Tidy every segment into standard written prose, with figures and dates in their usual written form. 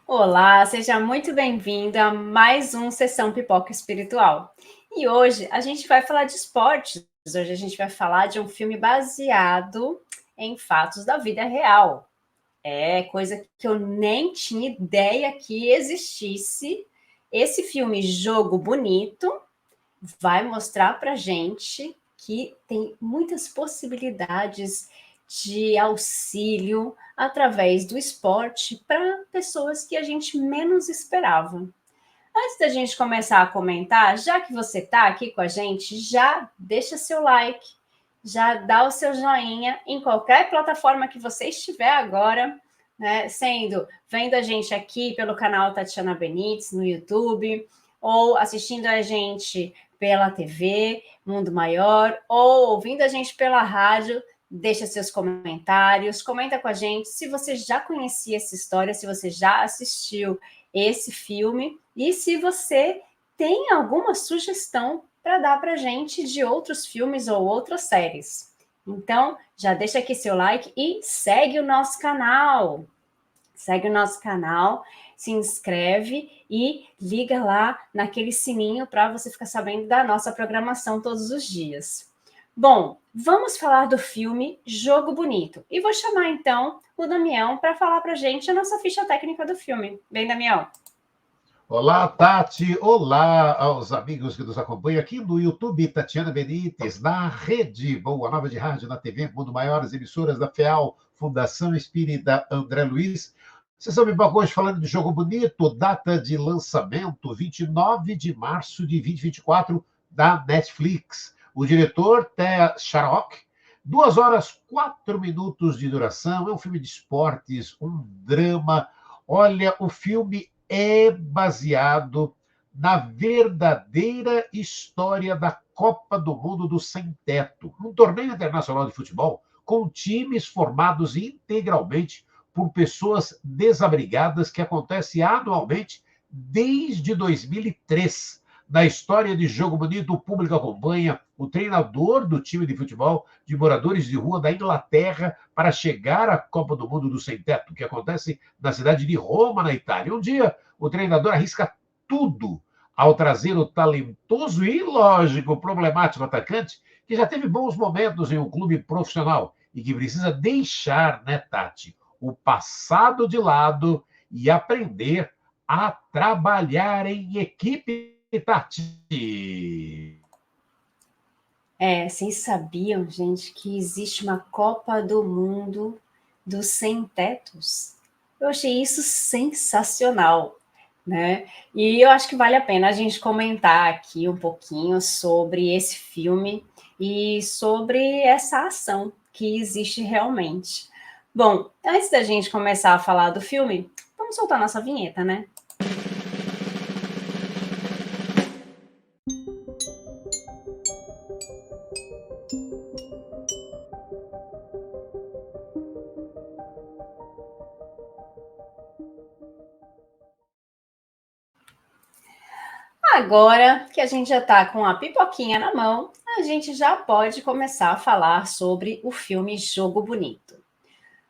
Olá, seja muito bem-vindo a mais um Sessão Pipoca Espiritual. E hoje a gente vai falar de esportes. Hoje a gente vai falar de um filme baseado em fatos da vida real. É coisa que eu nem tinha ideia que existisse. Esse filme Jogo Bonito vai mostrar para gente que tem muitas possibilidades de auxílio através do esporte para pessoas que a gente menos esperava. Antes da gente começar a comentar, já que você está aqui com a gente, já deixa seu like, já dá o seu joinha em qualquer plataforma que você estiver agora, né? Vendo a gente aqui pelo canal Tatiana Benites no YouTube, ou assistindo a gente pela TV Mundo Maior, ou ouvindo a gente pela rádio. Deixa seus comentários, comenta com a gente se você já conhecia essa história, se você já assistiu esse filme e se você tem alguma sugestão para dar para a gente de outros filmes ou outras séries. Então, já deixa aqui seu like e segue o nosso canal. Segue o nosso canal, se inscreve e liga lá naquele sininho para você ficar sabendo da nossa programação todos os dias. Bom, vamos falar do filme Jogo Bonito. E vou chamar então o Damião para falar para a gente a nossa ficha técnica do filme. Bem, Damião? Olá, Tati. Olá aos amigos que nos acompanham aqui no YouTube, Tatiana Benites, na rede Boa Nova de Rádio, na TV Mundo Maior, as emissoras da FEAL, Fundação Espírita André Luiz. Vocês estão me hoje falando de Jogo Bonito, data de lançamento 29 de março de 2024, da Netflix. O diretor, Thea Sharrock, 2 horas 4 minutos de duração, é um filme de esportes, um drama. Olha, o filme é baseado na verdadeira história da Copa do Mundo do Sem Teto, um torneio internacional de futebol com times formados integralmente por pessoas desabrigadas que acontece anualmente desde 2003. Na história de Jogo Bonito, o público acompanha o treinador do time de futebol de moradores de rua da Inglaterra para chegar à Copa do Mundo do Sem Teto, que acontece na cidade de Roma, na Itália. Um dia, o treinador arrisca tudo ao trazer o talentoso e, lógico, problemático atacante, que já teve bons momentos em um clube profissional e que precisa deixar, né, Tati, o passado de lado e aprender a trabalhar em equipe, Tati. Vocês sabiam, gente, que existe uma Copa do Mundo dos sem-tetos? Eu achei isso sensacional, né? E eu acho que vale a pena a gente comentar aqui um pouquinho sobre esse filme e sobre essa ação que existe realmente. Bom, antes da gente começar a falar do filme, vamos soltar nossa vinheta, né? Agora que a gente já está com a pipoquinha na mão, a gente já pode começar a falar sobre o filme Jogo Bonito.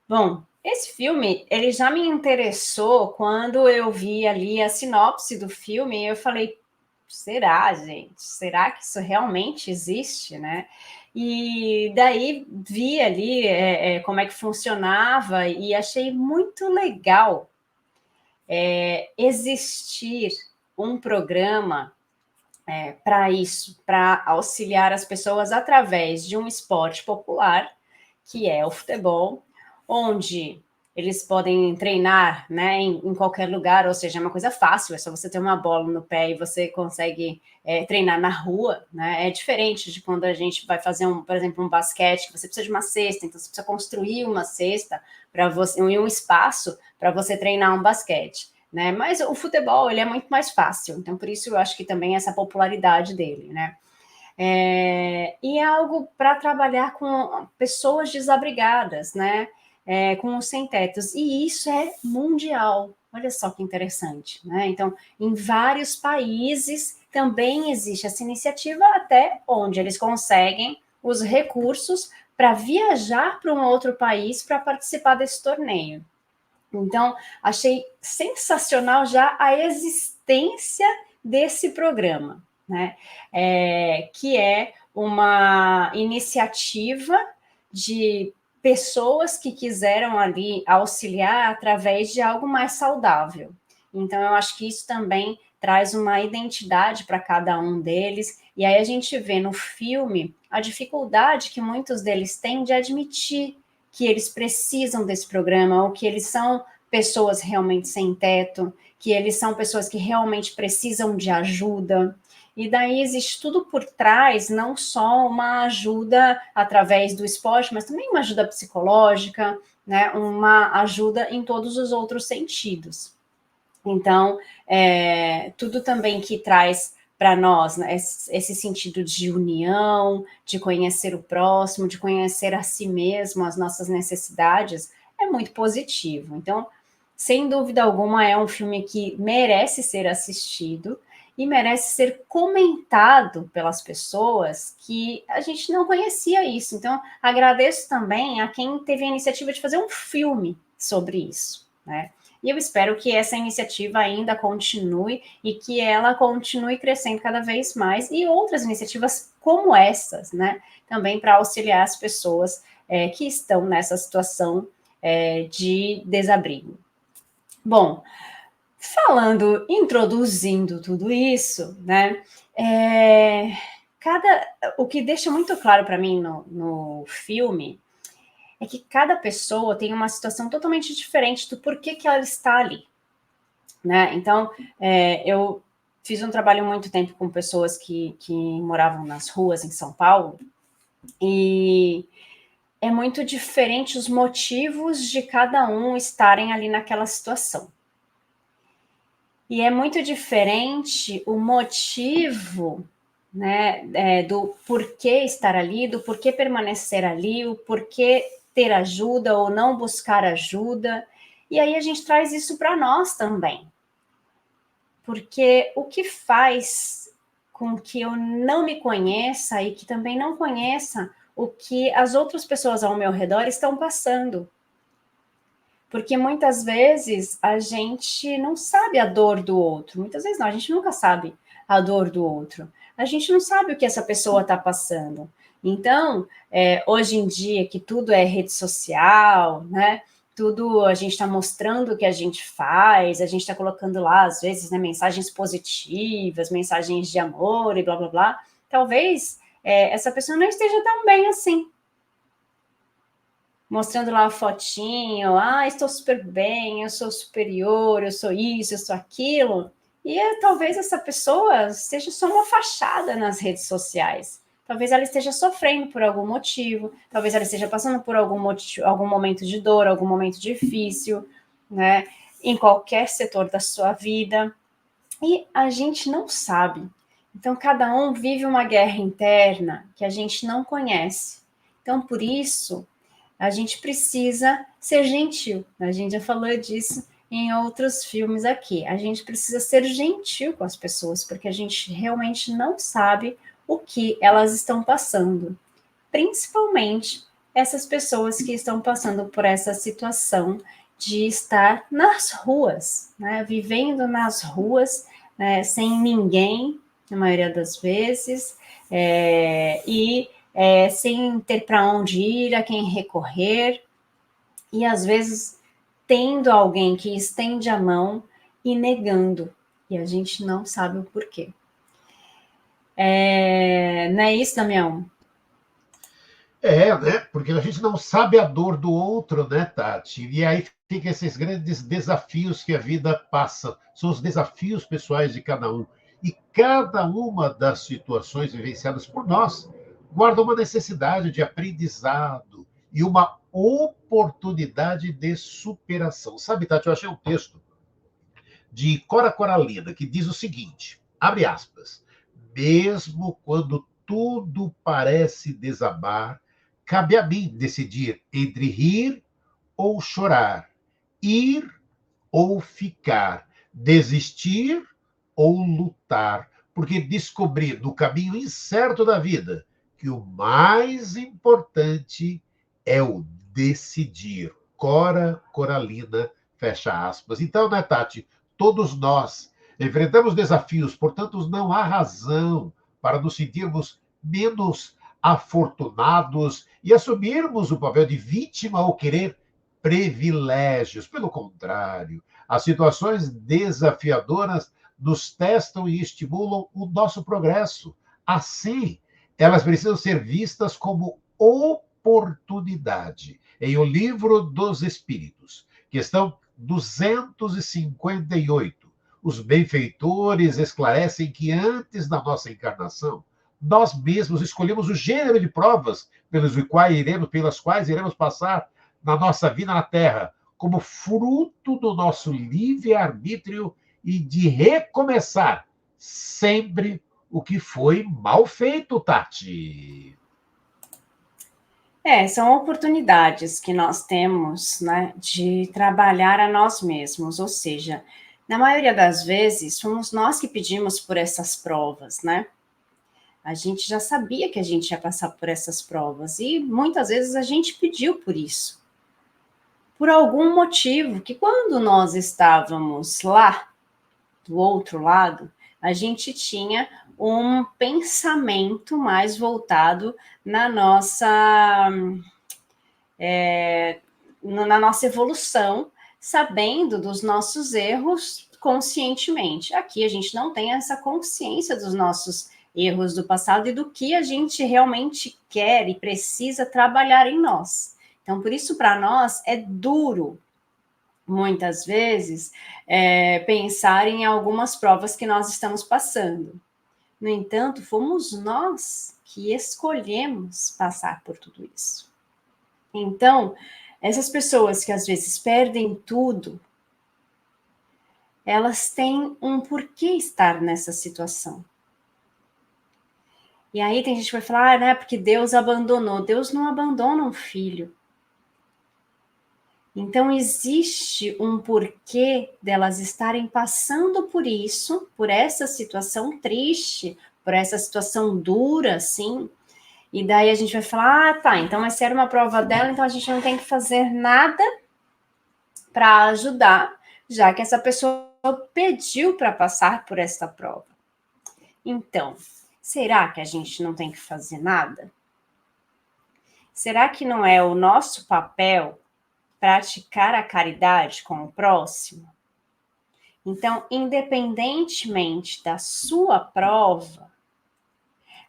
Bom, esse filme, ele já me interessou quando eu vi ali a sinopse do filme e eu falei, será, gente? Será que isso realmente existe, né? E daí vi ali como é que funcionava e achei muito legal existir um programa para isso, para auxiliar as pessoas através de um esporte popular, que é o futebol, onde eles podem treinar, né, em qualquer lugar, ou seja, é uma coisa fácil, é só você ter uma bola no pé e você consegue treinar na rua, né? É diferente de quando a gente vai fazer, por exemplo, um basquete, que você precisa de uma cesta, então você precisa construir uma cesta para você, um espaço para você treinar um basquete. Né? Mas o futebol ele é muito mais fácil, então por isso eu acho que também essa popularidade dele, né? E é algo para trabalhar com pessoas desabrigadas, né? Com os sem-tetos, e isso é mundial. Olha só que interessante, né? Então, em vários países também existe essa iniciativa, até onde eles conseguem os recursos para viajar para um outro país para participar desse torneio. Então, achei sensacional já a existência desse programa, né? Que é uma iniciativa de pessoas que quiseram ali auxiliar através de algo mais saudável. Então, eu acho que isso também traz uma identidade para cada um deles. E aí a gente vê no filme a dificuldade que muitos deles têm de admitir que eles precisam desse programa, ou que eles são pessoas realmente sem teto, que eles são pessoas que realmente precisam de ajuda. E daí existe tudo por trás, não só uma ajuda através do esporte, mas também uma ajuda psicológica, né? Uma ajuda em todos os outros sentidos. Então, tudo também que traz para nós, né, esse sentido de união, de conhecer o próximo, de conhecer a si mesmo, as nossas necessidades, é muito positivo. Então, sem dúvida alguma, é um filme que merece ser assistido e merece ser comentado pelas pessoas que a gente não conhecia isso. Então, agradeço também a quem teve a iniciativa de fazer um filme sobre isso, né? E eu espero que essa iniciativa ainda continue e que ela continue crescendo cada vez mais, e outras iniciativas como essas, né? Também para auxiliar as pessoas que estão nessa situação de desabrigo. Bom, introduzindo tudo isso, né? O que deixa muito claro para mim no filme é que cada pessoa tem uma situação totalmente diferente do porquê que ela está ali, né? Então, eu fiz um trabalho muito tempo com pessoas que moravam nas ruas em São Paulo, e é muito diferente os motivos de cada um estarem ali naquela situação. E é muito diferente o motivo, né, do porquê estar ali, do porquê permanecer ali, o porquê ter ajuda ou não buscar ajuda. E aí a gente traz isso para nós também. Porque o que faz com que eu não me conheça e que também não conheça o que as outras pessoas ao meu redor estão passando? Porque muitas vezes a gente não sabe a dor do outro. Muitas vezes não, a gente nunca sabe a dor do outro. A gente não sabe o que essa pessoa está passando. Então, hoje em dia, que tudo é rede social, né? Tudo a gente está mostrando o que a gente faz, a gente está colocando lá, às vezes, né, mensagens positivas, mensagens de amor e blá blá blá. Talvez essa pessoa não esteja tão bem assim, mostrando lá a fotinho, estou super bem, eu sou superior, eu sou isso, eu sou aquilo, e talvez essa pessoa seja só uma fachada nas redes sociais. Talvez ela esteja sofrendo por algum motivo, talvez ela esteja passando por algum momento de dor, algum momento difícil, né, em qualquer setor da sua vida, e a gente não sabe. Então, cada um vive uma guerra interna que a gente não conhece. Então, por isso, a gente precisa ser gentil. A gente já falou disso em outros filmes aqui. A gente precisa ser gentil com as pessoas, porque a gente realmente não sabe o que elas estão passando. Principalmente essas pessoas que estão passando por essa situação de estar nas ruas, né? Vivendo nas ruas, né? Sem ninguém, na maioria das vezes, sem ter para onde ir, a quem recorrer, e às vezes tendo alguém que estende a mão e negando, e a gente não sabe o porquê. Não é isso, Damião? Né? Porque a gente não sabe a dor do outro, né, Tati? E aí fica esses grandes desafios que a vida passa. São os desafios pessoais de cada um. E cada uma das situações vivenciadas por nós guarda uma necessidade de aprendizado e uma oportunidade de superação. Sabe, Tati, eu achei um texto de Cora Coralina que diz o seguinte, abre aspas, mesmo quando tudo parece desabar, cabe a mim decidir entre rir ou chorar, ir ou ficar, desistir ou lutar, porque descobri no caminho incerto da vida que o mais importante é o decidir. Cora Coralina Fecha aspas. Então, né, Tati? Todos nós enfrentamos desafios, portanto, não há razão para nos sentirmos menos afortunados e assumirmos o papel de vítima ou querer privilégios. Pelo contrário, as situações desafiadoras nos testam e estimulam o nosso progresso. Assim, elas precisam ser vistas como oportunidade. Em O Livro dos Espíritos, questão 258, os benfeitores esclarecem que antes da nossa encarnação, nós mesmos escolhemos o gênero de provas pelas quais iremos passar na nossa vida na Terra, como fruto do nosso livre-arbítrio e de recomeçar sempre o que foi mal feito, Tati. São oportunidades que nós temos, né, de trabalhar a nós mesmos, ou seja, na maioria das vezes, somos nós que pedimos por essas provas, né? A gente já sabia que a gente ia passar por essas provas e muitas vezes a gente pediu por isso. Por algum motivo que quando nós estávamos lá, do outro lado, a gente tinha um pensamento mais voltado na nossa evolução, sabendo dos nossos erros conscientemente. Aqui a gente não tem essa consciência dos nossos erros do passado e do que a gente realmente quer e precisa trabalhar em nós. Então, por isso, para nós, é duro, muitas vezes, pensar em algumas provas que nós estamos passando. No entanto, fomos nós que escolhemos passar por tudo isso. Então, essas pessoas que às vezes perdem tudo, elas têm um porquê estar nessa situação. E aí tem gente que vai falar, né, porque Deus abandonou. Deus não abandona um filho. Então, existe um porquê delas estarem passando por isso, por essa situação triste, por essa situação dura, assim. E daí a gente vai falar, tá, então mas se era uma prova dela, então a gente não tem que fazer nada para ajudar, já que essa pessoa pediu para passar por essa prova. Então, será que a gente não tem que fazer nada? Será que não é o nosso papel praticar a caridade com o próximo? Então, independentemente da sua prova,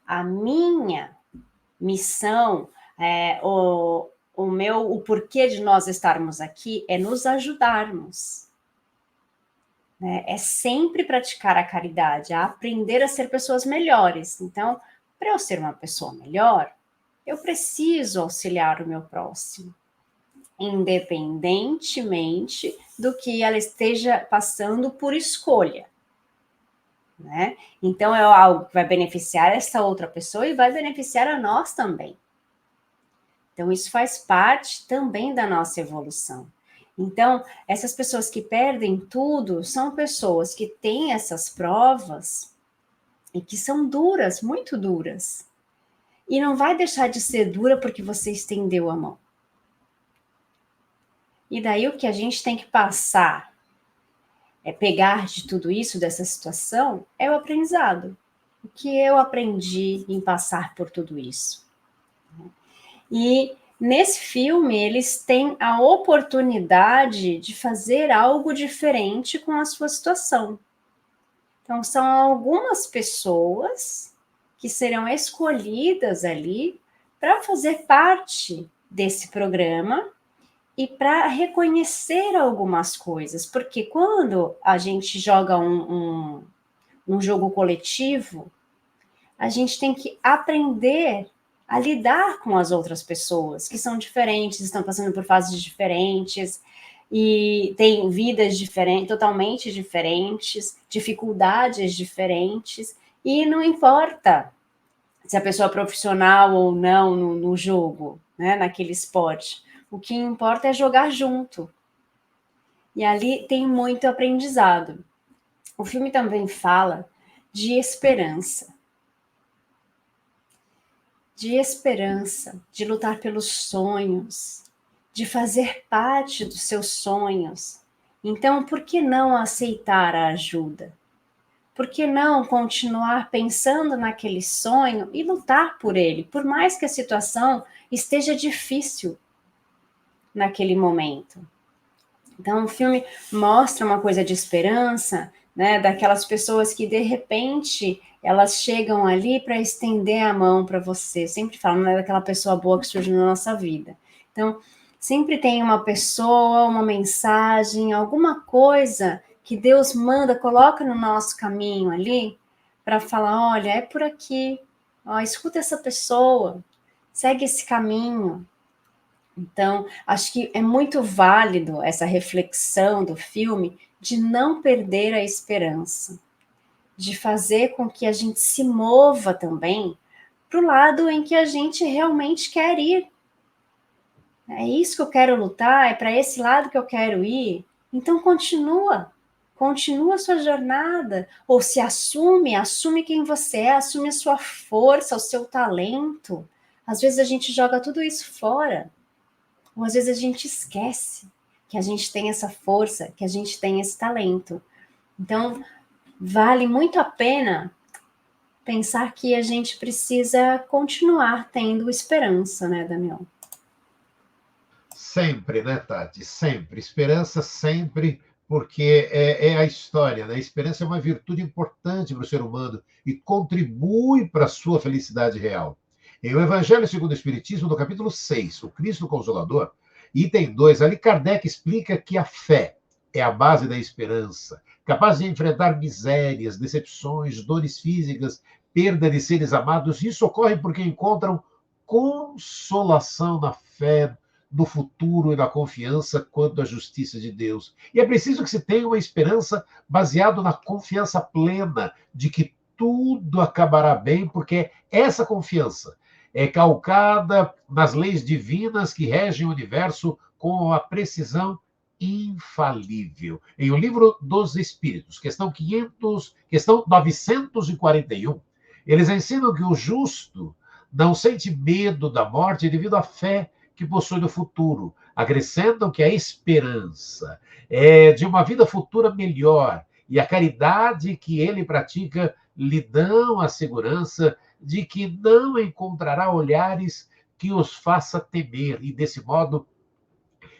a minha missão, o porquê de nós estarmos aqui é nos ajudarmos. Né? É sempre praticar a caridade, a aprender a ser pessoas melhores. Então, para eu ser uma pessoa melhor, eu preciso auxiliar o meu próximo, independentemente do que ela esteja passando por escolha. Né? Então, é algo que vai beneficiar essa outra pessoa e vai beneficiar a nós também. Então, isso faz parte também da nossa evolução. Então, essas pessoas que perdem tudo são pessoas que têm essas provas e que são duras, muito duras. E não vai deixar de ser dura porque você estendeu a mão. E daí o que a gente tem que passar, pegar de tudo isso, dessa situação, é o aprendizado. O que eu aprendi em passar por tudo isso. E nesse filme, eles têm a oportunidade de fazer algo diferente com a sua situação. Então, são algumas pessoas que serão escolhidas ali para fazer parte desse programa e para reconhecer algumas coisas. Porque quando a gente joga um jogo coletivo, a gente tem que aprender a lidar com as outras pessoas, que são diferentes, estão passando por fases diferentes, e têm vidas diferentes, totalmente diferentes, dificuldades diferentes, e não importa se a pessoa é profissional ou não no jogo, né, naquele esporte. O que importa é jogar junto. E ali tem muito aprendizado. O filme também fala de esperança, de lutar pelos sonhos, de fazer parte dos seus sonhos, Então, por que não aceitar a ajuda? Por que não continuar pensando naquele sonho e lutar por ele, por mais que a situação esteja difícil naquele momento? Então, o filme mostra uma coisa de esperança, né, daquelas pessoas que, de repente, elas chegam ali para estender a mão para você. Sempre falo, né, daquela pessoa boa que surge na nossa vida. Então, sempre tem uma pessoa, uma mensagem, alguma coisa que Deus manda, coloca no nosso caminho ali, para falar, olha, é por aqui, ó, escuta essa pessoa, segue esse caminho. Então, acho que é muito válido essa reflexão do filme de não perder a esperança, de fazer com que a gente se mova também para o lado em que a gente realmente quer ir. É isso que eu quero lutar, é para esse lado que eu quero ir. Então, continua a sua jornada, ou se assume quem você é, assume a sua força, o seu talento. Às vezes a gente joga tudo isso fora. Ou às vezes a gente esquece que a gente tem essa força, que a gente tem esse talento. Então, vale muito a pena pensar que a gente precisa continuar tendo esperança, né, Daniel? Sempre, né, Tati? Sempre. Esperança sempre, porque é a história, né? A esperança é uma virtude importante para o ser humano e contribui para a sua felicidade real. Em O Evangelho segundo o Espiritismo, no capítulo 6, O Cristo Consolador, item 2, ali Kardec explica que a fé é a base da esperança, capaz de enfrentar misérias, decepções, dores físicas, perda de seres amados. Isso ocorre porque encontram consolação na fé, no futuro e na confiança quanto à justiça de Deus. E é preciso que se tenha uma esperança baseada na confiança plena de que tudo acabará bem, porque essa confiança é calcada nas leis divinas que regem o universo com a precisão infalível. Em O Livro dos Espíritos, questão 941, eles ensinam que o justo não sente medo da morte devido à fé que possui no futuro. Acrescentam que a esperança é de uma vida futura melhor e a caridade que ele pratica lhe dão a segurança de que não encontrará olhares que os faça temer, e desse modo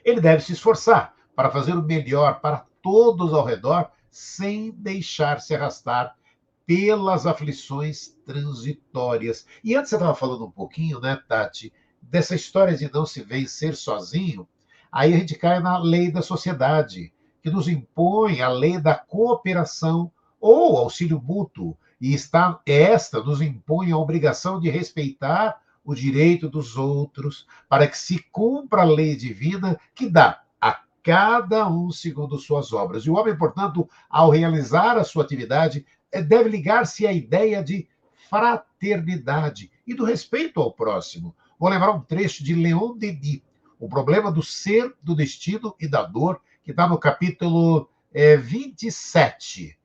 ele deve se esforçar para fazer o melhor para todos ao redor, sem deixar se arrastar pelas aflições transitórias. E antes você estava falando um pouquinho, né, Tati, dessa história de não se vencer sozinho. Aí a gente cai na lei da sociedade, que nos impõe a lei da cooperação ou auxílio mútuo. E esta nos impõe a obrigação de respeitar o direito dos outros, para que se cumpra a lei divina que dá a cada um segundo suas obras. E o homem, portanto, ao realizar a sua atividade, deve ligar-se à ideia de fraternidade e do respeito ao próximo. Vou lembrar um trecho de Leon Denis, O Problema do Ser, do Destino e da Dor, que está no capítulo 27.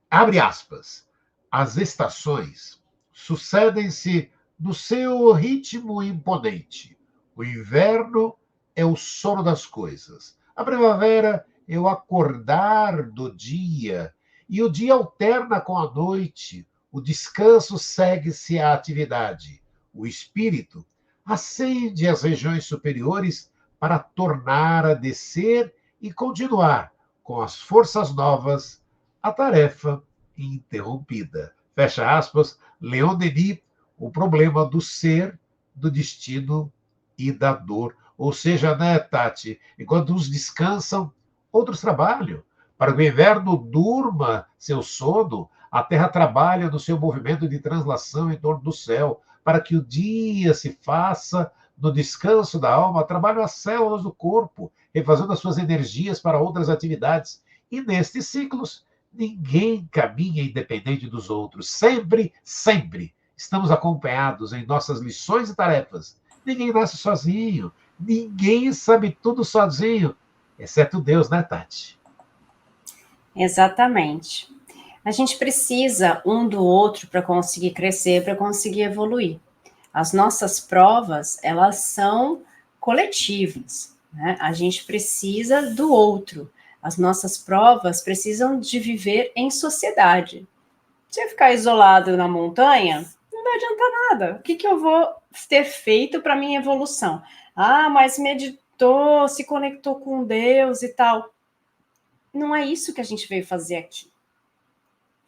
Abre aspas. As estações sucedem-se no seu ritmo imponente. O inverno é o sono das coisas. A primavera é o acordar do dia. E o dia alterna com a noite. O descanso segue-se à atividade. O espírito ascende às regiões superiores para tornar a descer e continuar com as forças novas a tarefa interrompida. Fecha aspas, Leon Denis, O Problema do Ser, do Destino e da Dor. Ou seja, né, Tati, enquanto uns descansam, outros trabalham. Para que o inverno durma seu sono, a Terra trabalha no seu movimento de translação em torno do céu. Para que o dia se faça no descanso da alma, trabalham as células do corpo, refazendo as suas energias para outras atividades. E nestes ciclos, ninguém caminha independente dos outros. Sempre, sempre estamos acompanhados em nossas lições e tarefas. Ninguém nasce sozinho. Ninguém sabe tudo sozinho, exceto Deus, né, Tati? Exatamente. A gente precisa um do outro para conseguir crescer, para conseguir evoluir. As nossas provas, elas são coletivas, né? A gente precisa do outro. As nossas provas precisam de viver em sociedade. Se eu ficar isolado na montanha, não vai adiantar nada. O que eu vou ter feito para minha evolução? Ah, mas meditou, se conectou com Deus e tal. Não é isso que a gente veio fazer aqui.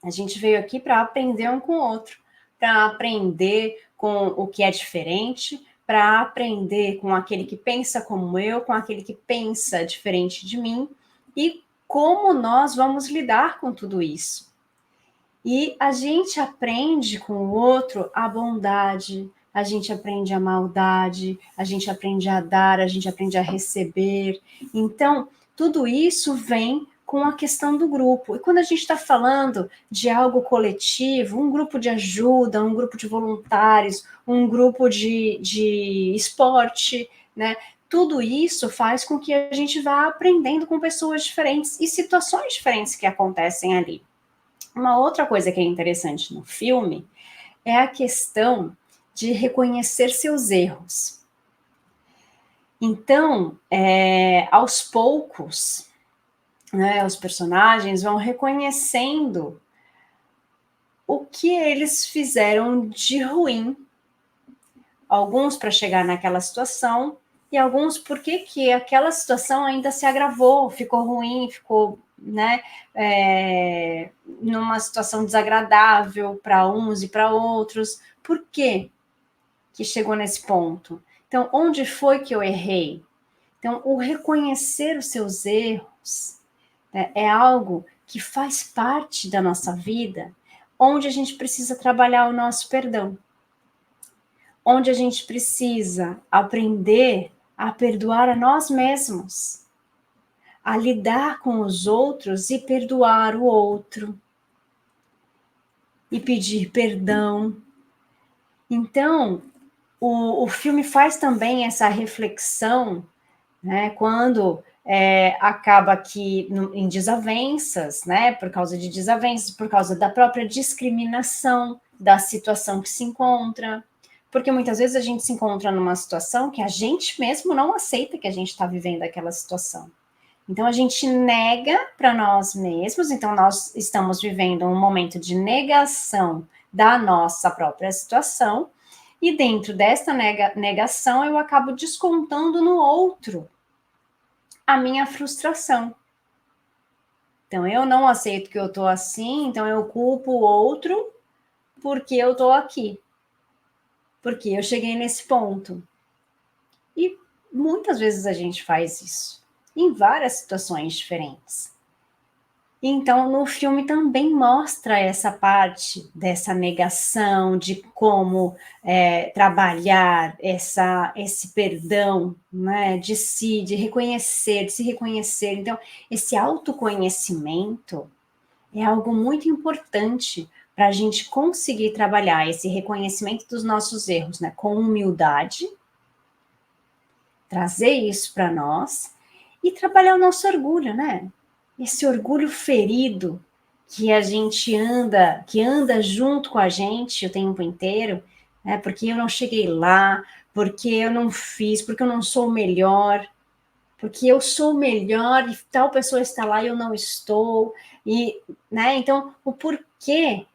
A gente veio aqui para aprender um com o outro, para aprender com o que é diferente, para aprender com aquele que pensa como eu, com aquele que pensa diferente de mim, e como nós vamos lidar com tudo isso. E a gente aprende com o outro a bondade, a gente aprende a maldade, a gente aprende a dar, a gente aprende a receber. Então, tudo isso vem com a questão do grupo. E quando a gente está falando de algo coletivo, um grupo de ajuda, um grupo de voluntários, um grupo de esporte, né? Tudo isso faz com que a gente vá aprendendo com pessoas diferentes e situações diferentes que acontecem ali. Uma outra coisa que é interessante no filme é a questão de reconhecer seus erros. Então, aos poucos, né, os personagens vão reconhecendo o que eles fizeram de ruim. Alguns para chegar naquela situação e alguns porque que aquela situação ainda se agravou, ficou ruim, ficou, né, numa situação desagradável para uns e para outros. Por quê que chegou nesse ponto? Então, onde foi que eu errei? Então, o reconhecer os seus erros, né, é algo que faz parte da nossa vida, onde a gente precisa trabalhar o nosso perdão, onde a gente precisa aprender a perdoar a nós mesmos, a lidar com os outros e perdoar o outro, e pedir perdão. Então, o filme faz também essa reflexão, né, quando acaba que em desavenças, né, por causa de desavenças, por causa da própria discriminação da situação que se encontra, porque muitas vezes a gente se encontra numa situação que a gente mesmo não aceita que a gente está vivendo aquela situação. Então, a gente nega para nós mesmos, então nós estamos vivendo um momento de negação da nossa própria situação, e dentro desta negação eu acabo descontando no outro a minha frustração. Então, eu não aceito que eu estou assim, então eu culpo o outro porque eu estou aqui, porque eu cheguei nesse ponto. E muitas vezes a gente faz isso, em várias situações diferentes. Então, no filme também mostra essa parte dessa negação, de como trabalhar esse perdão, né, de si, de se reconhecer. Então, esse autoconhecimento é algo muito importante para a gente conseguir trabalhar esse reconhecimento dos nossos erros, né, com humildade, trazer isso para nós e trabalhar o nosso orgulho, né? Esse orgulho ferido que a gente que anda junto com a gente o tempo inteiro, né? Porque eu não cheguei lá, porque eu não fiz, porque eu não sou o melhor, porque eu sou o melhor e tal pessoa está lá e eu não estou, e, né? Então, o porquê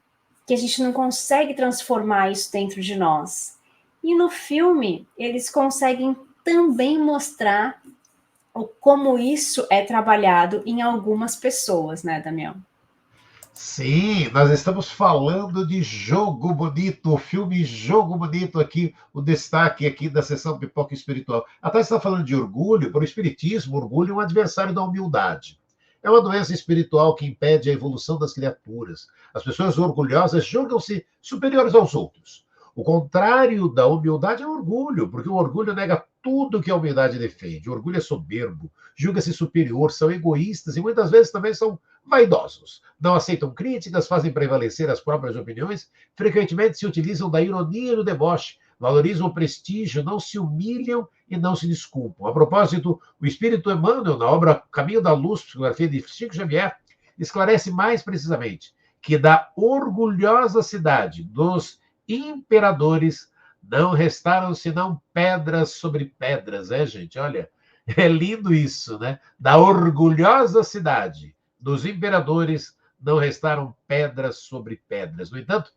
que a gente não consegue transformar isso dentro de nós? E no filme, eles conseguem também mostrar como isso é trabalhado em algumas pessoas, né, Damião? Sim, nós estamos falando de Jogo Bonito, o filme Jogo Bonito aqui, o destaque aqui da sessão Pipoca Espiritual. Até está falando de orgulho, para o Espiritismo, orgulho é um adversário da humildade. É uma doença espiritual que impede a evolução das criaturas. As pessoas orgulhosas julgam-se superiores aos outros. O contrário da humildade é o orgulho, porque o orgulho nega tudo que a humildade defende. O orgulho é soberbo, julga-se superior, são egoístas e muitas vezes também são vaidosos. Não aceitam críticas, fazem prevalecer as próprias opiniões, frequentemente se utilizam da ironia e do deboche, valorizam o prestígio, não se humilham e não se desculpam. A propósito, o Espírito Emmanuel, na obra Caminho da Luz, psicografia de Chico Xavier, esclarece mais precisamente que da orgulhosa cidade dos imperadores não restaram senão pedras sobre pedras, gente? Olha, É lindo isso, né? Da orgulhosa cidade dos imperadores não restaram pedras sobre pedras. No entanto,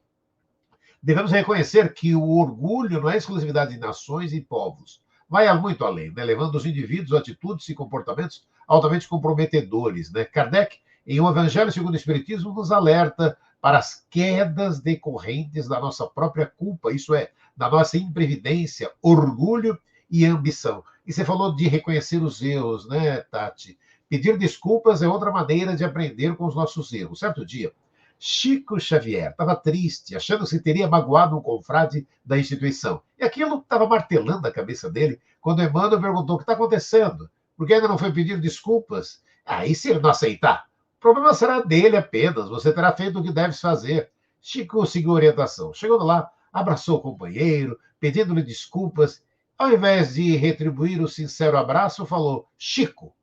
devemos reconhecer que o orgulho não é exclusividade de nações e povos. Vai muito além, né? Levando os indivíduos a atitudes e comportamentos altamente comprometedores. Né? Kardec, em O Evangelho segundo o Espiritismo, nos alerta para as quedas decorrentes da nossa própria culpa, isso é, da nossa imprevidência, orgulho e ambição. E você falou de reconhecer os erros, né, Tati? Pedir desculpas é outra maneira de aprender com os nossos erros. Certo dia, Chico Xavier estava triste, achando que teria magoado um confrade da instituição. E aquilo estava martelando a cabeça dele quando Emmanuel perguntou o que está acontecendo. Por que ainda não foi pedir desculpas? Aí, se ele não aceitar, o problema será dele apenas. Você terá feito o que deve fazer. Chico seguiu a orientação. Chegando lá, abraçou o companheiro, pedindo-lhe desculpas. Ao invés de retribuir o sincero abraço, falou: Chico,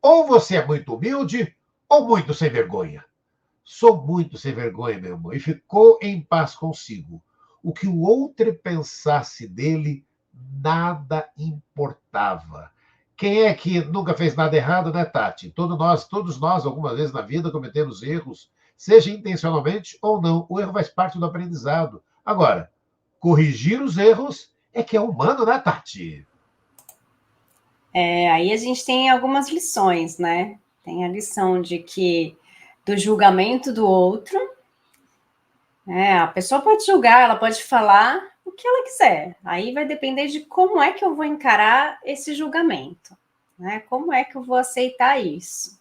ou você é muito humilde ou muito sem vergonha. Sou muito sem vergonha, meu irmão. E ficou em paz consigo. O que o outro pensasse dele, nada importava. Quem é que nunca fez nada errado, né, Tati? Todos nós, algumas vezes na vida, cometemos erros, seja intencionalmente ou não. O erro faz parte do aprendizado. Agora, corrigir os erros é que é humano, né, Tati? Aí a gente tem algumas lições, né? Tem a lição de que do julgamento do outro, a pessoa pode julgar, ela pode falar o que ela quiser. Aí vai depender de como é que eu vou encarar esse julgamento, né? Como é que eu vou aceitar isso?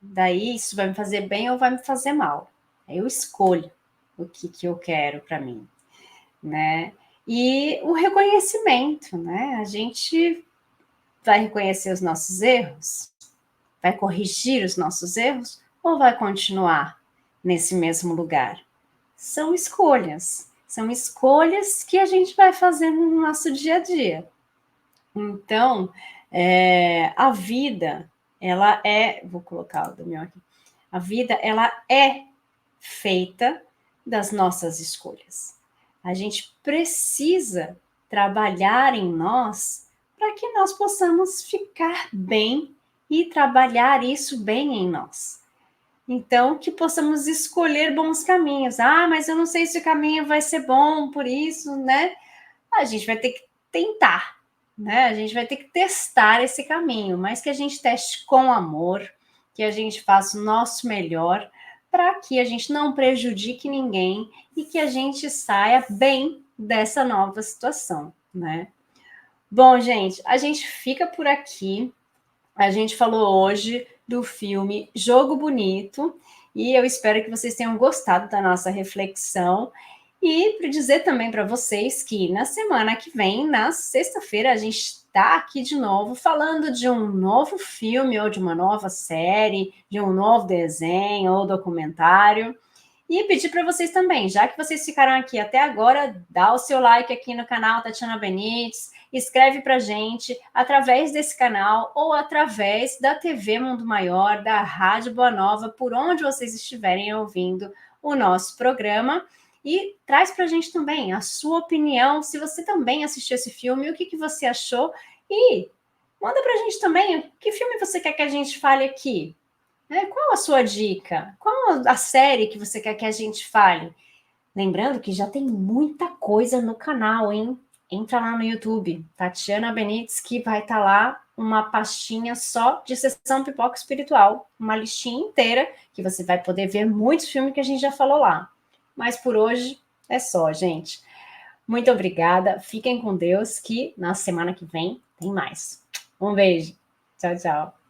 Daí isso vai me fazer bem ou vai me fazer mal? Aí eu escolho o que eu quero para mim, né? E o reconhecimento, né? A gente vai reconhecer os nossos erros, vai corrigir os nossos erros ou vai continuar nesse mesmo lugar? São escolhas que a gente vai fazendo no nosso dia a dia. Então, a vida, ela vou colocar o do meu aqui, a vida, ela é feita das nossas escolhas. A gente precisa trabalhar em nós para que nós possamos ficar bem e trabalhar isso bem em nós. Então, que possamos escolher bons caminhos. Ah, mas eu não sei se o caminho vai ser bom, por isso, né? A gente vai ter que tentar, né? A gente vai ter que testar esse caminho, mas que a gente teste com amor, que a gente faça o nosso melhor para que a gente não prejudique ninguém e que a gente saia bem dessa nova situação, né? Bom, gente, a gente fica por aqui. A gente falou hoje do filme Jogo Bonito e eu espero que vocês tenham gostado da nossa reflexão. E para dizer também para vocês que na semana que vem, na sexta-feira, a gente está aqui de novo falando de um novo filme ou de uma nova série, de um novo desenho ou documentário. E pedir para vocês também, já que vocês ficaram aqui até agora, dá o seu like aqui no canal Tatiana Benites, escreve para a gente através desse canal ou através da TV Mundo Maior, da Rádio Boa Nova, por onde vocês estiverem ouvindo o nosso programa. E traz para a gente também a sua opinião, se você também assistiu esse filme, o que você achou. E manda para a gente também que filme você quer que a gente fale aqui. Qual a sua dica? Qual a série que você quer que a gente fale? Lembrando que já tem muita coisa no canal, hein? Entra lá no YouTube, Tatiana Benites, que vai estar lá uma pastinha só de sessão pipoca espiritual, uma listinha inteira, que você vai poder ver muitos filmes que a gente já falou lá. Mas por hoje é só, gente. Muito obrigada, fiquem com Deus, que na semana que vem tem mais. Um beijo. Tchau, tchau.